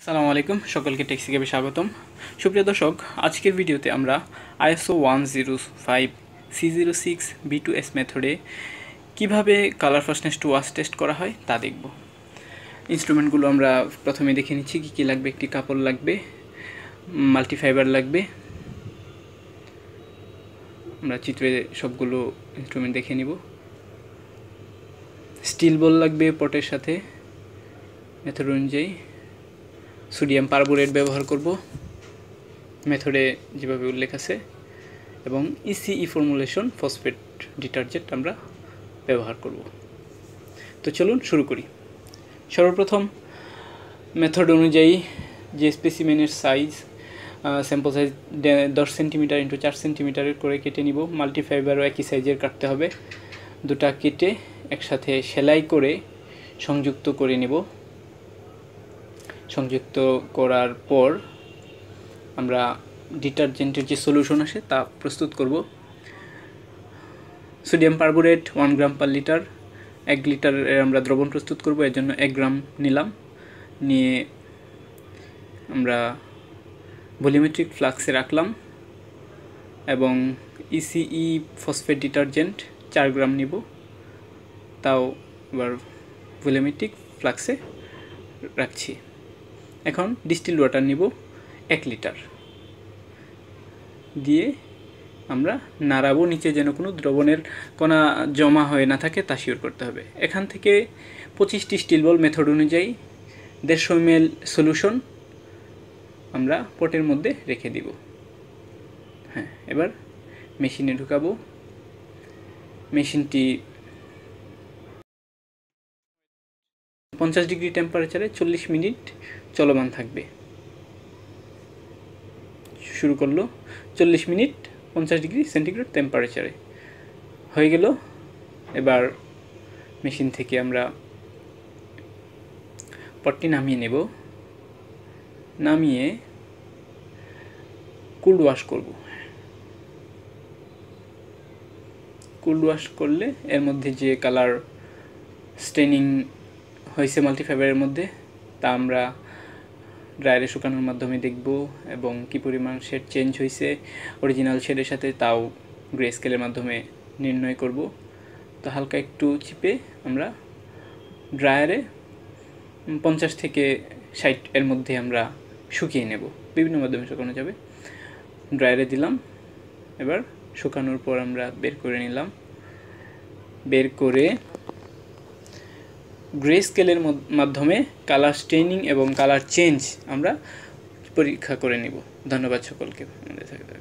আসসালামু আলাইকুম, সকলকে টেক্সিক্যাবে স্বাগতম। সুপ্রিয় দর্শক, আজকের ভিডিওতে আমরা ISO 105 C06 B2S মেথডে কিভাবে colour fastness two wash test করা হয় তা দেখব। ইনস্ট্রুমেন্টগুলো আমরা প্রথমে দেখে নিচ্ছি কী কী লাগবে। একটি কাপড় লাগবে, মাল্টিফাইবার লাগবে। আমরা চিত্রে সবগুলো ইনস্ট্রুমেন্ট দেখে নিব। স্টিল বল লাগবে পটের সাথে মেথড অনুযায়ী। সোডিয়াম পারবোরেট ব্যবহার করব মেথডে যেভাবে উল্লেখ আছে, এবং ইসিই ফর্মুলেশন ফসফেট ডিটারজেন্ট আমরা ব্যবহার করব। তো চলুন শুরু করি। সর্বপ্রথম মেথড অনুযায়ী যে স্পেসিমেনের size, sample size 10 centimetre into 4 সেন্টিমিটারের করে কেটে নিব। মাল্টিফাইবারও একই সাইজের কাটতে হবে। দুটা কেটে একসাথে সেলাই করে সংযুক্ত করে নেব। সংযুক্ত করার পর আমরা ডিটারজেন্টের যে সলিউশন আসে তা প্রস্তুত করব। সোডিয়াম পারবোরেট 1 গ্রাম পার লিটার, 1 লিটারের আমরা দ্রবণ প্রস্তুত করব, এর জন্য 1 গ্রাম নিলাম। নিয়ে আমরা ভলিউমেট্রিক ফ্লাক্সে রাখলাম, এবং ইসিই ফসফেট ডিটারজেন্ট 4 গ্রাম নিব, তাও আবার ভলিউমেট্রিক ফ্লাক্সে রাখছি। এখন ডিস্টিল ওয়াটার নিব 1 লিটার, দিয়ে আমরা নাড়াবো, নিচে যেন কোনো দ্রবণের কণা জমা হয়ে না থাকে তা শিওর করতে হবে। এখান থেকে 25টি স্টিল বল মেথড অনুযায়ী 150 ml সলিউশন আমরা পটের মধ্যে রেখে দিব। হ্যাঁ, এবার মেশিনে ঢুকাবো। মেশিনটি 50 ডিগ্রি টেম্পারেচারে 40 মিনিট চলমান থাকবে। শুরু করলো 40 মিনিট 50 ডিগ্রি সেন্টিগ্রেড টেম্পারেচারে হয়ে গেল। এবার মেশিন থেকে আমরা পটটি নামিয়ে নেব। নামিয়ে কুল্ড ওয়াশ করব। কুল্ড ওয়াশ করলে এর মধ্যে যে কালার স্টেনিং হয়েছে মাল্টিফাইবারের মধ্যে তা আমরা ড্রায়ারে শুকানোর মাধ্যমে দেখব, এবং কী পরিমাণ শেড চেঞ্জ হয়েছে অরিজিনাল শেডের সাথে তাও গ্রে স্কেলের মাধ্যমে নির্ণয় করব। তো হালকা একটু চিপে আমরা ড্রায়ারে 50 থেকে 60 এর মধ্যে আমরা শুকিয়ে নেব। বিভিন্ন মাধ্যমে শুকানো যাবে। ড্রায়ারে দিলাম, এবার শুকানোর পর আমরা বের করে নিলাম। বের করে গ্রে স্কেলের মাধ্যমে কালার স্টেনিং এবং কালার চেঞ্জ আমরা পরীক্ষা করে নিব। ধন্যবাদ সকলকে। আমাদের